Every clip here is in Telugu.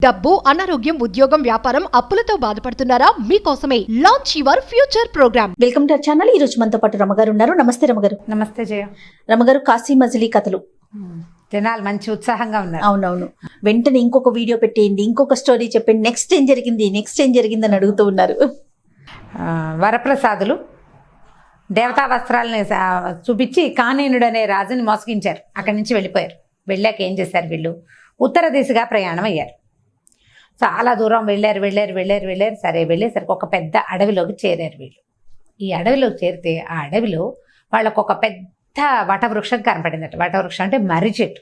డబ్బు, అనారోగ్యం, ఉద్యోగం, వ్యాపారం, అప్పులతో బాధపడుతున్నారా? మీకోసమే launch your future program. Welcome to our channel. ఈ రోజు మనతో పాటు రమగారు ఉన్నారు. నమస్తే రమగారు. నమస్తే జయ. రమగారు, కాశీ మజిలీ కథలు జనాలు మంచి ఉత్సాహంగా ఉన్నారు. అవునవును. వెంటనే ఇంకొక వీడియో పెట్టేయండి, ఇంకొక స్టోరీ చెప్పండి, నెక్స్ట్ ఏం జరిగింది అని అడుగుతూ ఉన్నారు. వరప్రసాదులు దేవతా వస్త్రాలని చూపించి కానీనుడు అనే రాజుని మోసగించారు. అక్కడి నుంచి వెళ్ళిపోయారు. వెళ్ళాక ఏం చేశారు వీళ్ళు? ఉత్తర దిశగా ప్రయాణం అయ్యారు. చాలా దూరం వెళ్ళారు. సరే వెళ్ళేసరికి ఒక పెద్ద అడవిలోకి చేరారు వీళ్ళు. ఈ అడవిలోకి చేరితే ఆ అడవిలో వాళ్ళకు ఒక పెద్ద వటవృక్షం కనపడిందట. వటవృక్షం అంటే మర్రి చెట్టు.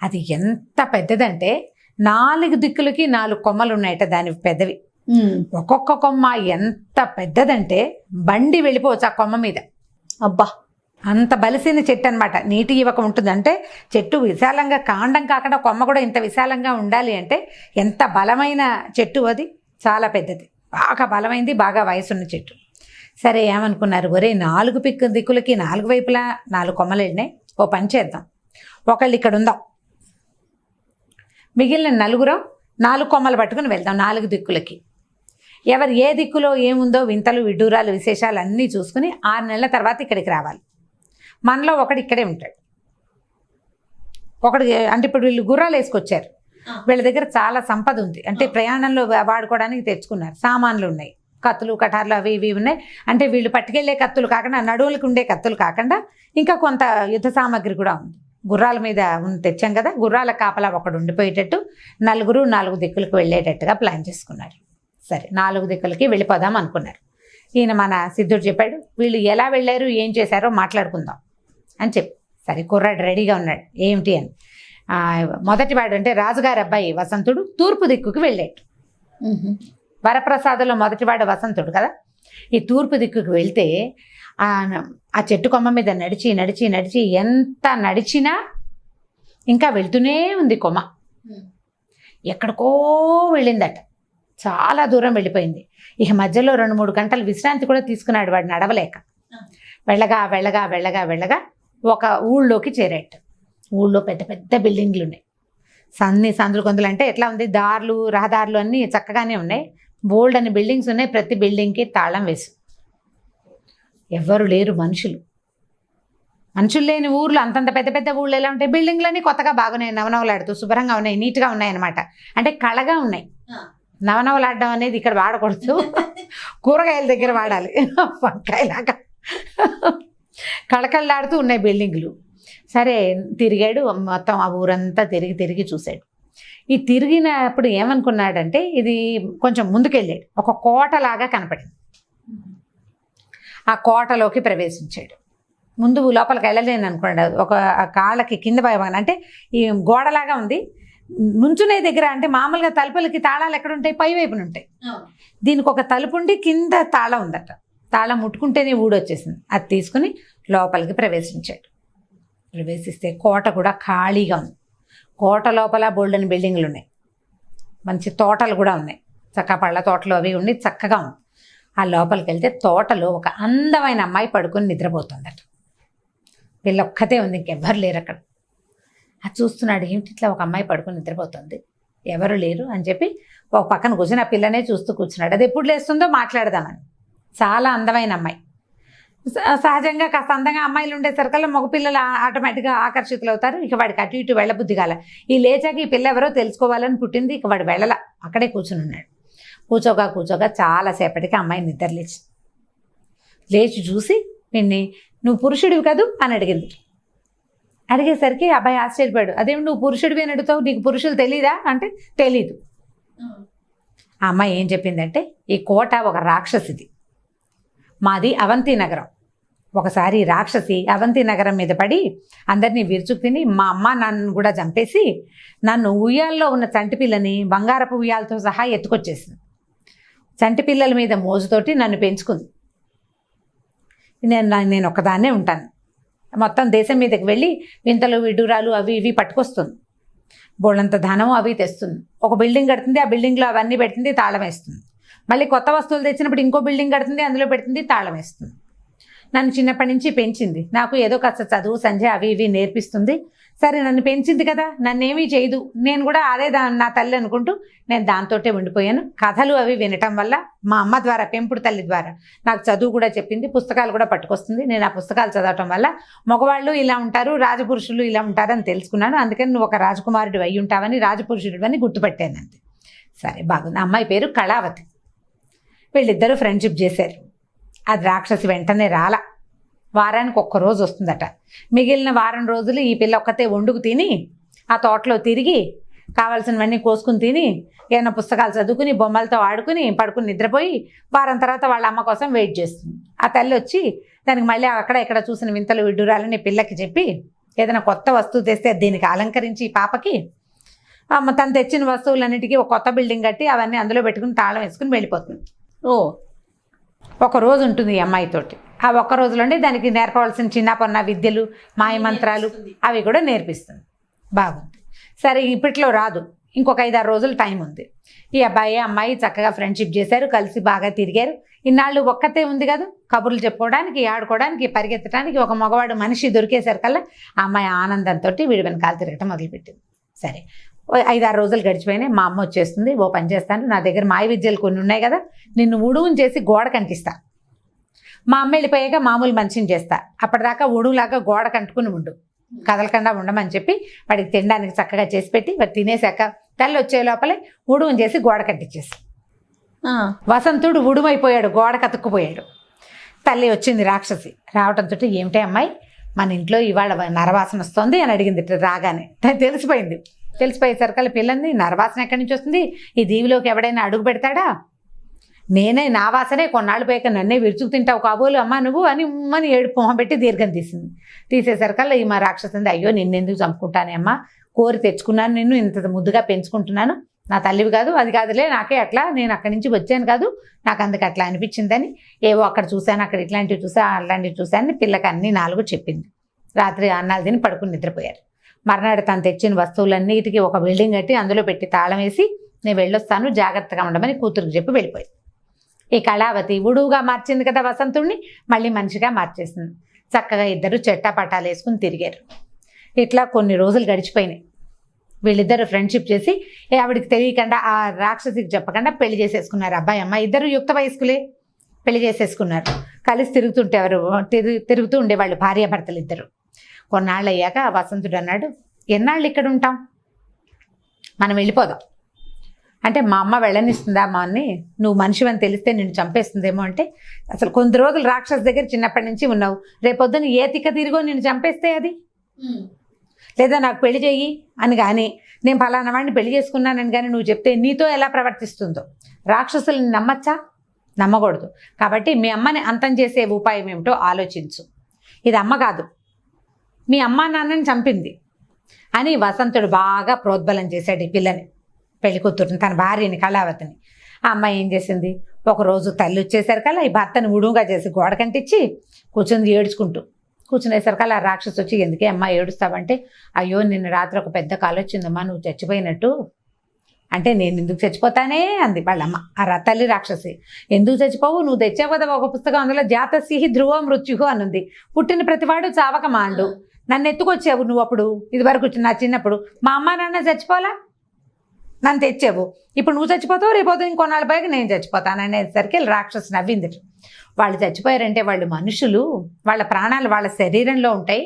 అది ఎంత పెద్దదంటే 4 దిక్కులకి 4 కొమ్మలు ఉన్నాయట. దాని పెద్దవి. ఒక్కొక్క కొమ్మ ఎంత పెద్దదంటే బండి వెళ్ళిపోవచ్చు ఆ కొమ్మ మీద. అబ్బా, అంత బలిసిన చెట్టు అనమాట. నీటి ఇవ్వక ఉంటుంది. అంటే చెట్టు విశాలంగా, కాండం కాకుండా కొమ్మ కూడా ఇంత విశాలంగా ఉండాలి అంటే ఎంత బలమైన చెట్టు అది. చాలా పెద్దది, బాగా బలమైంది, బాగా వయసున్న చెట్టు. సరే ఏమనుకున్నారు, ఒరే 4 దిక్కులకి 4 వైపులా 4 కొమ్మలు వెళ్ళినాయి, ఓ పని చేద్దాం, ఒకళ్ళు ఇక్కడ ఉందాం, మిగిలిన 4 4 కొమ్మలు పట్టుకుని వెళ్దాం 4 దిక్కులకి. ఎవరు ఏ దిక్కులో ఏముందో వింతలు విడ్డూరాలు విశేషాలు అన్నీ చూసుకుని 6 నెలల తర్వాత ఇక్కడికి రావాలి. మనలో ఒకడు ఇక్కడే ఉంటాడు. ఒకడు అంటే ఇప్పుడు వీళ్ళు గుర్రాలు వేసుకొచ్చారు. వీళ్ళ దగ్గర చాలా సంపద ఉంది. అంటే ప్రయాణంలో వాడుకోవడానికి తెచ్చుకున్నారు. సామాన్లు ఉన్నాయి, కత్తులు కటార్లు అవి ఇవి ఉన్నాయి. అంటే వీళ్ళు పట్టుకెళ్లే కత్తులు కాకుండా, నడువులకు ఉండే కత్తులు కాకుండా ఇంకా కొంత యుద్ధ సామాగ్రి కూడా ఉంది. గుర్రాల మీద తెచ్చాం కదా, గుర్రాల కాపలా ఒకడు ఉండిపోయేటట్టు 4 దిక్కులకు వెళ్ళేటట్టుగా ప్లాన్ చేసుకున్నారు. సరే 4 దిక్కులకి వెళ్ళిపోదాం అనుకున్నారు. ఈయన మన సిద్ధుడు చెప్పాడు, వీళ్ళు ఎలా వెళ్ళారు ఏం చేశారో మాట్లాడుకుందాం అని చెప్పి. సరే కుర్రాడు రెడీగా ఉన్నాడు. ఏమిటి అని, మొదటివాడు అంటే రాజుగారి అబ్బాయి వసంతుడు తూర్పు దిక్కుకి వెళ్ళాడు. వరప్రసాదంలో మొదటివాడు వసంతుడు కదా. ఈ తూర్పు దిక్కుకి వెళ్తే ఆ చెట్టు కొమ్మ మీద నడిచి ఎంత నడిచినా ఇంకా వెళ్తూనే ఉంది కొమ్మ. ఎక్కడికో వెళ్ళిందట, చాలా దూరం వెళ్ళిపోయింది. ఇక మధ్యలో 2-3 గంటలు విశ్రాంతి కూడా తీసుకున్నాడు వాడు నడవలేక. వెళ్ళగా ఒక ఊళ్ళోకి చేరాడు. ఊళ్ళో పెద్ద పెద్ద బిల్డింగ్లు ఉన్నాయి. సందులు కొందులు అంటే ఎట్లా ఉంది, దారులు రహదారులు అన్నీ చక్కగానే ఉన్నాయి. బోల్డ్ అని బిల్డింగ్స్ ఉన్నాయి. ప్రతి బిల్డింగ్కి తాళం వేసు. ఎవ్వరు లేరు, మనుషులు లేని ఊర్లు. అంతంత పెద్ద పెద్ద ఊళ్ళు ఎలా ఉంటాయి, బిల్డింగ్లన్నీ కొత్తగా బాగున్నాయి, నవనవలాడుతూ శుభ్రంగా ఉన్నాయి, నీట్గా ఉన్నాయి అనమాట. అంటే కళగా ఉన్నాయి. నవనవలాడడం అనేది ఇక్కడ వాడకూడదు, కూరగాయల దగ్గర వాడాలి. వంకాయలాగా కళకళలాడుతూ ఉన్నాయి బిల్డింగ్లు. సరే తిరిగాడు మొత్తం, ఆ ఊరంతా తిరిగి చూశాడు. ఈ తిరిగినప్పుడు ఏమనుకున్నాడంటే, ఇది కొంచెం ముందుకెళ్ళాడు, ఒక కోటలాగా కనపడింది. ఆ కోటలోకి ప్రవేశించాడు. ముందు లోపలికి వెళ్ళలేను అనుకున్నాడు. ఒక కాళ్ళకి కింద భాగం అంటే ఈ గోడలాగా ఉంది. నుంచునే దగ్గర అంటే మామూలుగా తలుపులకి తాళాలు ఎక్కడ ఉంటాయి, పై వైపున ఉంటాయి. దీనికి ఒక తలుపు ఉండి కింద తాళం ఉందట. తాళం ముట్టుకుంటేనే ఊడొచ్చేసింది. అది తీసుకుని లోపలికి ప్రవేశించాడు. ప్రవేశిస్తే కోట కూడా ఖాళీగా ఉంది. కోట లోపల బోల్డెన్ బిల్డింగ్లు ఉన్నాయి, మంచి తోటలు కూడా ఉన్నాయి, చక్క పళ్ళ తోటలు అవి ఉండి చక్కగా ఉంది. ఆ లోపలికి వెళ్తే తోటలో ఒక అందమైన అమ్మాయి పడుకొని నిద్రపోతుందట. పిల్ల ఒక్కతే ఉంది, ఇంకెవ్వరు లేరు అక్కడ. అది చూస్తున్నాడు, ఏమిటి ఇట్లా ఒక అమ్మాయి పడుకొని నిద్రపోతుంది, ఎవరు లేరు అని చెప్పి ఒక పక్కన కూర్చొని ఆ పిల్లనే చూస్తూ కూర్చున్నాడు. అది ఎప్పుడు లేస్తుందో మాట్లాడదామని. చాలా అందమైన అమ్మాయి. సహజంగా కాస్త అందంగా అమ్మాయిలు ఉండేసరికల్లా మగపిల్లలు ఆటోమేటిక్గా ఆకర్షితులు అవుతారు. ఇక వాడికి అటు ఇటు వెళ్ళబుద్ధి కాల. ఈ లేచాక ఈ పిల్ల ఎవరో తెలుసుకోవాలని పుట్టింది. ఇక వాడు వెళ్ళలా, అక్కడే కూర్చుని ఉన్నాడు. కూర్చోగా చాలాసేపటికి అమ్మాయి నిద్ర లేచి చూసి, నిన్ను నువ్వు పురుషుడివి కదూ అని అడిగింది. అడిగేసరికి అబ్బాయి ఆశ్చర్యపోయాడు. అదేమి నువ్వు పురుషుడివి అని అడుగుతావు, నీకు పురుషులు తెలీదా అంటే తెలీదు. ఆ అమ్మాయి ఏం చెప్పిందంటే, ఈ కోట ఒక రాక్షసిది, మాది అవంతి నగరం. ఒకసారి రాక్షసి అవంతి నగరం మీద పడి అందరినీ విరుచుకు తిని మా అమ్మ నన్ను కూడా చంపేసి నన్ను ఉయ్యాల్లో ఉన్న చంటి పిల్లని బంగారపు ఉయ్యాలతో సహా ఎత్తుకొచ్చేసింది. చంటి పిల్లల మీద మోజుతోటి నన్ను పెంచుకుంది. నేను ఒక్కదాన్నే ఉంటాను. మొత్తం దేశం మీదకి వెళ్ళి వింతలు విడ్డూరాలు అవి ఇవి పట్టుకొస్తుంది. బోళ్ళంత ధనం అవి తెస్తుంది. ఒక బిల్డింగ్ కడుతుంది, ఆ బిల్డింగ్లో అవన్నీ పెడుతుంది, తాళం వేస్తుంది. మళ్ళీ కొత్త వస్తువులు తెచ్చినప్పుడు ఇంకో బిల్డింగ్ కడుతుంది, అందులో పెడుతుంది, తాళం వేస్తుంది. నన్ను చిన్నప్పటి నుంచి పెంచింది. నాకు ఏదో కాస్త చదువు సంధ్య అవి ఇవి నేర్పిస్తుంది. సరే నన్ను పెంచింది కదా, నన్నేమీ చేయదు, నేను కూడా అదే నా తల్లి అనుకుంటూ నేను దాంతోటే ఉండిపోయాను. కథలు అవి వినటం వల్ల మా అమ్మ ద్వారా, పెంపుడు తల్లి ద్వారా నాకు చదువు కూడా చెప్పింది, పుస్తకాలు కూడా పట్టుకొస్తుంది. నేను ఆ పుస్తకాలు చదవటం వల్ల మగవాళ్ళు ఇలా ఉంటారు, రాజపురుషులు ఇలా ఉంటారు అని తెలుసుకున్నాను. అందుకని నువ్వు ఒక రాజకుమారుడు అయి ఉంటావని, రాజపురుషుడు అని గుర్తుపెట్టాను అంతే. సరే బాగుంది. అమ్మాయి పేరు కళావతి. వీళ్ళిద్దరూ ఫ్రెండ్షిప్ చేశారు. అది రాక్షసి వెంటనే రాలా, వారానికి ఒక్కరోజు వస్తుందట. మిగిలిన వారం రోజులు ఈ పిల్ల ఒక్కతే వండుకు తిని, ఆ తోటలో తిరిగి, కావాల్సినవన్నీ కోసుకుని తిని, ఏమైనా పుస్తకాలు చదువుకుని, బొమ్మలతో ఆడుకుని, పడుకుని నిద్రపోయి, వారం తర్వాత వాళ్ళ అమ్మ కోసం వెయిట్ చేస్తుంది. ఆ తల్లి వచ్చి దానికి మళ్ళీ అక్కడ ఇక్కడ చూసిన వింతలు విడ్డూరాలని పిల్లకి చెప్పి, ఏదైనా కొత్త వస్తువు తెస్తే దీనికి అలంకరించి ఈ పాపకి అమ్మ తను తెచ్చిన వస్తువులన్నిటికీ ఒక కొత్త బిల్డింగ్ కట్టి అవన్నీ అందులో పెట్టుకుని తాళం వేసుకుని వెళ్ళిపోతుంది. ఒక రోజు ఉంటుంది ఈ అమ్మాయితోటి. ఆ ఒక్క రోజులోనే దానికి నేర్పవలసిన చిన్న పొన్న విద్యలు, మాయమంత్రాలు అవి కూడా నేర్పిస్తుంది. బాగుంది. సరే ఇప్పట్లో రాదు, ఇంకొక 5-6 రోజులు టైం ఉంది. ఈ అబ్బాయి అమ్మాయి చక్కగా ఫ్రెండ్షిప్ చేశారు, కలిసి బాగా తిరిగారు. ఇన్నాళ్ళు ఒక్కతే ఉంది కదా, కబుర్లు చెప్పుకోవడానికి, ఆడుకోవడానికి, పరిగెత్తడానికి ఒక మగవాడు మనిషి దొరికేసరికల్లా ఆ అమ్మాయి ఆనందంతో వీడి వెనకాల తిరగటం మొదలుపెట్టింది. సరే 5-6 రోజులు గడిచిపోయినాయి. మా అమ్మ వచ్చేస్తుంది, ఓ పని చేస్తాను, నా దగ్గర మాయ విద్యలు కొన్ని ఉన్నాయి కదా, నిన్ను ఉడువుని చేసి గోడ కంటిస్తా. మా అమ్మ వెళ్ళిపోయాక మామూలు మనిషిని చేస్తా, అప్పటిదాకా ఉడువులాగా గోడ కంటుకుని ఉండు, కదలకుండా ఉండమని చెప్పి వాడికి తినడానికి చక్కగా చేసి పెట్టి, వాడు తినేశాక తల్లి వచ్చే లోపలే ఉడువుని చేసి గోడ కట్టించేసి, వసంతుడు ఉడుమైపోయాడు, గోడ కతుక్కుపోయాడు. తల్లి వచ్చింది రాక్షసి. రావటంతో ఏమిటే అమ్మాయి, మన ఇంట్లో ఇవాళ నరవాసన వస్తుంది అని అడిగింది. రాగానే తెలిసిపోయింది. తెలిసిపోయేసరికల్లా పిల్లంది, నరవాసన ఎక్కడి నుంచి వస్తుంది, ఈ దీవిలోకి ఎవడైనా అడుగు పెడతాడా, నేనే నా వాసనే కొన్నాళ్ళు పోయాక నన్నే విరుచుకు తింటావు కాబోలు అమ్మా నువ్వు అని ఉమ్మని ఏడుపు మొహం పెట్టి దీర్ఘం తీసింది. తీసేసరికల్లా ఈ మా రాక్షసింది, అయ్యో నిన్నెందుకు చంపుకుంటానే అమ్మా, కోరి తెచ్చుకున్నాను, నిన్ను ఇంత ముద్దుగా పెంచుకుంటున్నాను, నా తల్లివి కాదు, అది కాదులే, నాకే అట్లా, నేను అక్కడి నుంచి వచ్చాను కాదు, నాకు అందుకు అట్లా అనిపించిందని, ఏవో అక్కడ చూశాను, అక్కడ ఇట్లాంటివి చూసా, అలాంటివి చూశాను, పిల్లకి అన్ని 4 చెప్పింది. రాత్రి అన్నాలు తిని పడుకుని నిద్రపోయారు. మర్నాడు తను తెచ్చిన వస్తువులన్నిటికీ ఒక బిల్డింగ్ కట్టి అందులో పెట్టి తాళం వేసి, నేను వెళ్ళొస్తాను, జాగ్రత్తగా ఉండమని కూతురికి చెప్పి వెళ్ళిపోయింది. ఈ కళావతి ఉడువుగా మార్చింది కదా వసంతుడిని, మళ్ళీ మనిషిగా మార్చేసింది. చక్కగా ఇద్దరు చెట్టాపట్టాలు వేసుకుని తిరిగారు. ఇట్లా కొన్ని రోజులు గడిచిపోయినాయి. వీళ్ళిద్దరు ఫ్రెండ్షిప్ చేసి ఆవిడికి తెలియకుండా, ఆ రాక్షసికి చెప్పకుండా పెళ్లి చేసేసుకున్నారు. అబ్బాయి అమ్మాయి ఇద్దరు యుక్త వయస్కులే, పెళ్లి చేసేసుకున్నారు. కలిసి తిరుగుతూ ఉండేవాళ్ళు భార్యాభర్తలు ఇద్దరు. కొన్నాళ్ళు అయ్యాక వసంతుడు అన్నాడు, ఎన్నాళ్ళు ఇక్కడ ఉంటాం, మనం వెళ్ళిపోదాం అంటే. మా అమ్మ వెళ్ళనిస్తుందా అమ్మ అని, నువ్వు మనిషివని తెలిస్తే నిన్ను చంపేస్తుందేమో అంటే, అసలు కొన్ని రోజులు రాక్షస్ దగ్గర చిన్నప్పటి నుంచి ఉన్నావు, రేపొద్దున ఏ తిక్క తిరిగో నిన్ను చంపేస్తే అది, లేదా నాకు పెళ్లి చెయ్యి అని కానీ, నేను ఫలానా వాడిని పెళ్లి చేసుకున్నానని కానీ నువ్వు చెప్తే నీతో ఎలా ప్రవర్తిస్తుందో, రాక్షసుల్ని నమ్మచ్చా, నమ్మకూడదు. కాబట్టి మీ అమ్మని అంతం చేసే ఉపాయం ఏమిటో ఆలోచించు, ఇది అమ్మ కాదు మీ అమ్మా నాన్నని చంపింది అని వసంతుడు బాగా ప్రోద్బలం చేశాడు ఈ పిల్లని, పెళ్లి కూతురుని, తన భార్యని కళావతిని. ఆ అమ్మాయి ఏం చేసింది, ఒకరోజు తల్లి వచ్చేసరికల్లా ఈ భర్తని ఉడుగా చేసి గోడ కంటించి కూర్చుంది ఏడ్చుకుంటూ. కూర్చునేసరికల్లా ఆ రాక్షసు వచ్చి, ఎందుకే అమ్మ ఏడుస్తావంటే, అయ్యో నిన్న రాత్రి ఒక పెద్ద కల వచ్చిందమ్మా, నువ్వు చచ్చిపోయినట్టు అంటే. నేను ఎందుకు చచ్చిపోతానే అంది వాళ్ళమ్మ. ఆ తల్లి రాక్షసి, ఎందుకు చచ్చిపోవు, నువ్వు తెచ్చావు కదా ఒక పుస్తకం, అందులో జాతస్య ధ్రువ మృత్యు అనుంది, పుట్టిన ప్రతివాడు చావక మాండు, నన్ను ఎత్తుకొచ్చావు నువ్వు అప్పుడు, ఇది వరకు నా చిన్నప్పుడు మా అమ్మ నాన్న చచ్చిపోలా, నన్ను తెచ్చావు, ఇప్పుడు నువ్వు చచ్చిపోతావు, రేపోతే ఇంకొన్నాళ్ళ పైకి నేను చచ్చిపోతాను అనేసరికి రాక్షసు నవ్వింది. వాళ్ళు చచ్చిపోయారంటే వాళ్ళు మనుషులు, వాళ్ళ ప్రాణాలు వాళ్ళ శరీరంలో ఉంటాయి,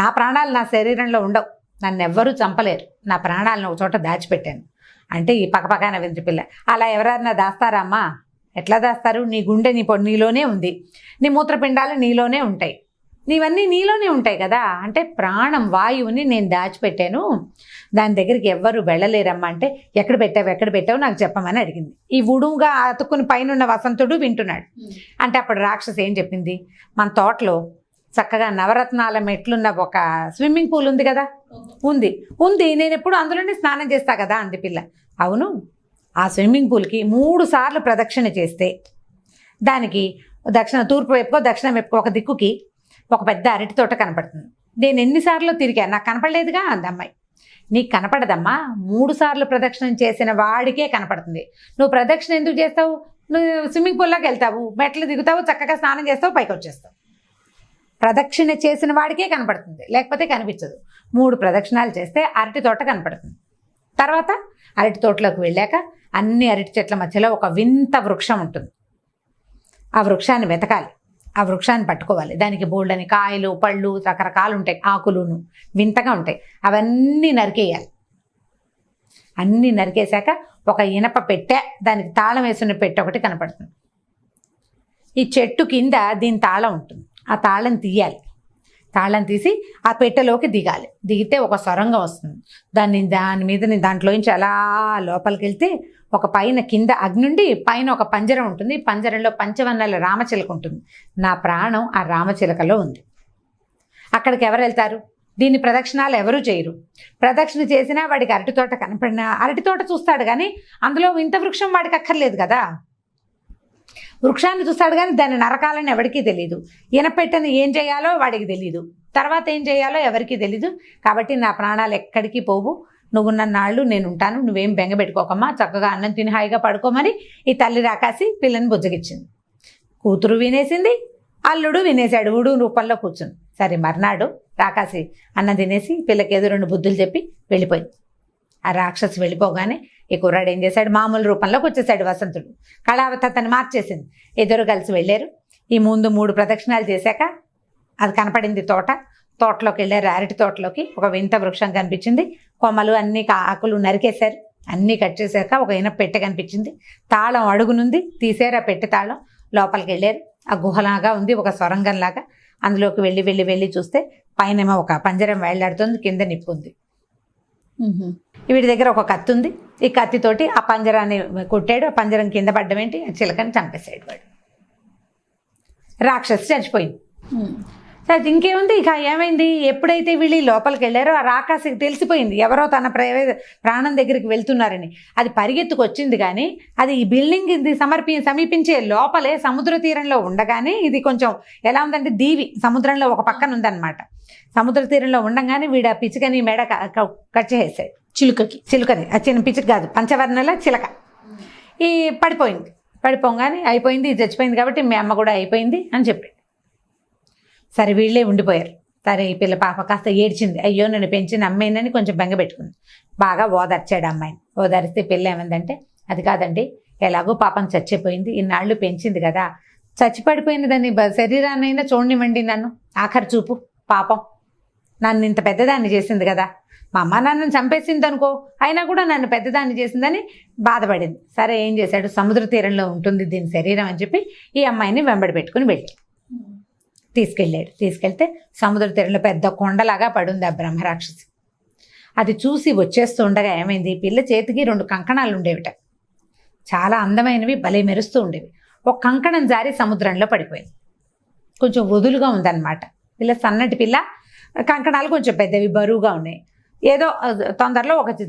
నా ప్రాణాలు నా శరీరంలో ఉండవు, నన్ను ఎవ్వరూ చంపలేరు, నా ప్రాణాలను ఒక చోట దాచిపెట్టాను అంటే. ఈ పక్కపక్క నవ్వింది పిల్ల. అలా ఎవరైనా దాస్తారా అమ్మా, ఎట్లా దాస్తారు, నీ గుండె నీలోనే ఉంది, నీ మూత్రపిండాలు నీలోనే ఉంటాయి, నీవన్నీ నీలోనే ఉంటాయి కదా అంటే. ప్రాణం వాయువుని నేను దాచిపెట్టాను, దాని దగ్గరికి ఎవ్వరు వెళ్ళలేరమ్మా అంటే. ఎక్కడ పెట్టావు నాకు చెప్పమని అడిగింది. ఈ ఉడుగా అతుక్కుని పైన వసంతుడు వింటున్నాడు. అంటే అప్పుడు రాక్షసి ఏం చెప్పింది, మన తోటలో చక్కగా నవరత్నాల మెట్లున్న ఒక స్విమ్మింగ్ పూల్ ఉంది కదా, ఉంది నేను ఎప్పుడు అందులోనే స్నానం చేస్తా కదా అంది పిల్ల. అవును, ఆ స్విమ్మింగ్ పూల్కి 3 సార్లు ప్రదక్షిణ చేస్తే దానికి తూర్పు వైపుకో దక్షిణం వైపుకో ఒక దిక్కుకి ఒక పెద్ద అరటి తోట కనపడుతుంది. నేను ఎన్నిసార్లు తిరిగాను, నాకు కనపడలేదుగా అంది అమ్మాయి. నీకు కనపడదమ్మా, 3 సార్లు ప్రదక్షిణం చేసిన వాడికే కనపడుతుంది. నువ్వు ప్రదక్షిణ ఎందుకు చేస్తావు, నువ్వు స్విమ్మింగ్ పూల్లోకి వెళ్తావు, మెట్లు దిగుతావు, చక్కగా స్నానం చేస్తావు, పైకి వచ్చేస్తావు. ప్రదక్షిణ చేసిన వాడికే కనపడుతుంది, లేకపోతే కనిపించదు. 3 ప్రదక్షిణాలు చేస్తే అరటి తోట కనపడుతుంది. తర్వాత అరటి తోటలోకి వెళ్ళాక అన్ని అరటి చెట్ల మధ్యలో ఒక వింత వృక్షం ఉంటుంది. ఆ వృక్షాన్ని వెతకాలి, ఆ వృక్షాన్ని పట్టుకోవాలి. దానికి బోల్డని కాయలు పళ్ళు రకరకాలు ఉంటాయి, ఆకులును వింతగా ఉంటాయి. అవన్నీ నరికేయాలి. అన్నీ నరికేశాక ఒక ఇనప పెట్టె, దానికి తాళం వేసిన పెట్టె ఒకటి కనపడుతుంది. ఈ చెట్టు కింద దీని తాళం ఉంటుంది. ఆ తాళం తీయాలి. తాళం తీసి ఆ పెట్టెలోకి దిగాలి. దిగితే ఒక సొరంగం వస్తుంది. దాని మీద దాంట్లోంచి అలా లోపలికి వెళ్తే ఒక పైన కింద అగ్నుండి పైన ఒక పంజరం ఉంటుంది. పంజరంలో పంచవర్ణాల రామచిలక ఉంటుంది. నా ప్రాణం ఆ రామచిలకలో ఉంది. అక్కడికి ఎవరు వెళ్తారు? దీన్ని ప్రదక్షిణాలు ఎవరూ చేయరు. ప్రదక్షిణ చేసినా వాడికి అరటి తోట కనపడినా అరటి తోట చూస్తాడు, కానీ అందులో ఇంత వృక్షం వాడికి అక్కర్లేదు కదా. వృక్షాన్ని చూస్తాడు కానీ దాన్ని నరకాలని ఎవరికీ తెలియదు. ఇనపెట్టని ఏం చేయాలో వాడికి తెలియదు. తర్వాత ఏం చేయాలో ఎవరికీ తెలీదు. కాబట్టి నా ప్రాణాలు ఎక్కడికి పోవు, నువ్వున్న నాళ్ళు నేను ఉంటాను, నువ్వేం బెంగ పెట్టుకోకమ్మా, చక్కగా అన్నం తిని హాయిగా పడుకోమని ఈ తల్లి రాకాసి పిల్లని బుజ్జగిచ్చింది. కూతురు వినేసింది, అల్లుడు వినేశాడు ఊడు రూపంలో కూర్చుని. సరే మర్నాడు రాకాసి అన్నం తినేసి పిల్లకి ఏదో 2 బుద్ధులు చెప్పి వెళ్ళిపోయింది. ఆ రాక్షసి వెళ్ళిపోగానే ఈ కుర్రాడు ఏం చేశాడు, మామూలు రూపంలోకి వచ్చేసాడు వసంతుడు. కళావతి అతన్ని మార్చేసింది. ఇద్దరు కలిసి వెళ్ళారు. ఈ ముందు 3 ప్రదక్షిణాలు చేశాక అది కనపడింది తోటలోకి వెళ్ళారు. అరటి తోటలోకి ఒక వింత వృక్షం కనిపించింది. కొమ్మలు అన్ని ఆకులు నరికేశారు. అన్నీ కట్ చేశాక ఒక ఇనప పెట్టె కనిపించింది. తాళం అడుగునుంది. తీసారు ఆ పెట్టె తాళం. లోపలికి వెళ్ళారు. ఆ గుహలాగా ఉంది, ఒక సొరంగంలాగా. అందులోకి వెళ్ళి చూస్తే పైనేమో ఒక పంజరం వేళ్లాడుతుంది, కింద నిప్పు ఉంది. వీడి దగ్గర ఒక కత్తి ఉంది. ఈ కత్తితోటి ఆ పంజరాన్ని కొట్టాడు. ఆ పంజరం కింద పడ్డం ఏంటి, ఆ చిలకని చంపేశాడు వాడు. రాక్షసి చచ్చిపోయింది. సరే ఇంకేముంది, ఇక ఏమైంది, ఎప్పుడైతే వీళ్ళు లోపలికి వెళ్ళారో ఆ రాకాసికి తెలిసిపోయింది ఎవరో తన ప్రాణం దగ్గరికి వెళ్తున్నారని. అది పరిగెత్తుకు వచ్చింది, కానీ అది ఈ బిల్డింగ్ ఇది సమీపించే లోపలే సముద్ర తీరంలో ఉండగానే ఇది కొంచెం ఎలా ఉందంటే దీవి సముద్రంలో ఒక పక్కన ఉందన్నమాట. సముద్ర తీరంలో ఉండగానే వీడు ఆ పిచ్చుకని మెడ కట్ చేసేసాడు. చిలుకని ఆ చిన్న పిచ్చుక కాదు, పంచవర్ణల చిలక. ఈ పడిపోగానే అయిపోయింది, ఇది చచ్చిపోయింది కాబట్టి మీ అమ్మ కూడా అయిపోయింది అని చెప్పాడు. సరే వీళ్ళే ఉండిపోయారు. సరే ఈ పిల్ల పాప కాస్త ఏడ్చింది. అయ్యో నన్ను పెంచిన అమ్మాయినని కొంచెం బెంగ పెట్టుకుంది. బాగా ఓదార్చాడు అమ్మాయిని. ఓదారిస్తే పిల్ల ఏమందంటే, అది కాదండి, ఎలాగో పాపం చచ్చిపోయింది, ఇన్నాళ్ళు పెంచింది కదా, చచ్చిపడిపోయింది దాన్ని శరీరాన్నైనా చూడనివ్వండి, నన్ను ఆఖరి చూపు, పాపం నన్ను ఇంత పెద్దదాన్ని చేసింది కదా, మా అమ్మ నాన్నని చంపేసింది అనుకో, అయినా కూడా నన్ను పెద్దదాన్ని చేసిందని బాధపడింది. సరే ఏం చేశాడు, సముద్ర తీరంలో ఉంటుంది దీని శరీరం అని చెప్పి ఈ అమ్మాయిని వెంబడి పెట్టుకుని తీసుకెళ్తే సముద్ర తీరంలో పెద్ద కొండలాగా పడుంది ఆ బ్రహ్మరాక్షసి. అది చూసి వచ్చేస్తూ ఉండగా ఏమైంది, పిల్ల చేతికి 2 కంకణాలు ఉండేవిట. చాలా అందమైనవి, భలే మెరుస్తూ ఉండేవి. ఒక కంకణం జారి సముద్రంలో పడిపోయింది. కొంచెం వదులుగా ఉందన్నమాట. పిల్ల సన్నటి పిల్ల, కంకణాలు కొంచెం పెద్దవి బరువుగా ఉన్నాయి. ఏదో తొందరలో ఒకటి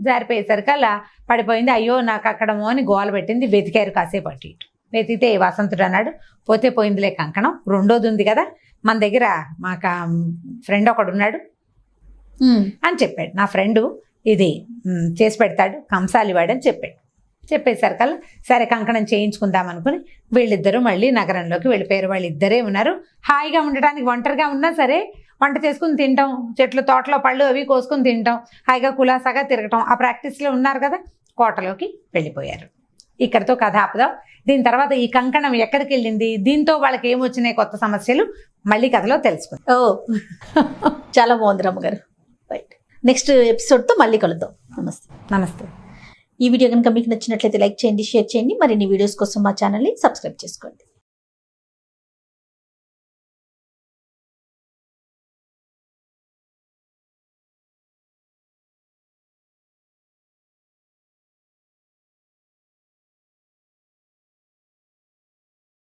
జారిపోయేసరికి అలా పడిపోయింది. అయ్యో నాకు అక్కడమో అని గోల పెట్టింది. వెతికారు కాసేపు అటు ఇటు. వెతికితే వసంతుడు అన్నాడు, పోతే పోయిందిలే కంకణం, 2వది ఉంది కదా మన దగ్గర, మా ఫ్రెండ్ ఒకడు ఉన్నాడు అని చెప్పాడు. నా ఫ్రెండు ఇది చేసి పెడతాడు, కంసాలివాడు అని చెప్పేసరికల్లా సరే కంకణం చేయించుకుందాం అనుకుని వీళ్ళిద్దరూ మళ్ళీ నగరంలోకి వెళ్ళిపోయారు. వాళ్ళిద్దరే ఉన్నారు. హాయిగా ఉండడానికి, ఒంటరిగా ఉన్నా సరే వంట చేసుకుని తింటాం, చెట్లు తోటలో పళ్ళు అవి కోసుకుని తింటాం, హాయిగా కులాసాగా తిరగటం, ఆ ప్రాక్టీస్లో ఉన్నారు కదా. కోటలోకి వెళ్ళిపోయారు. ఇక్కడితో కథ ఆపుదాం. దీని తర్వాత ఈ కంకణం ఎక్కడికి వెళ్ళింది, దీంతో వాళ్ళకి ఏమొచ్చినాయి కొత్త సమస్యలు, మళ్ళీ కథలో తెలుసుకుందాం. చాలా బాగుంది రమ్మగారు. రైట్, నెక్స్ట్ ఎపిసోడ్తో మళ్ళీ కలుద్దాం. నమస్తే. ఈ వీడియో కనుక మీకు నచ్చినట్లయితే లైక్ చేయండి, షేర్ చేయండి. మరిన్ని వీడియోస్ కోసం మా ఛానల్ని సబ్స్క్రైబ్ చేసుకోండి.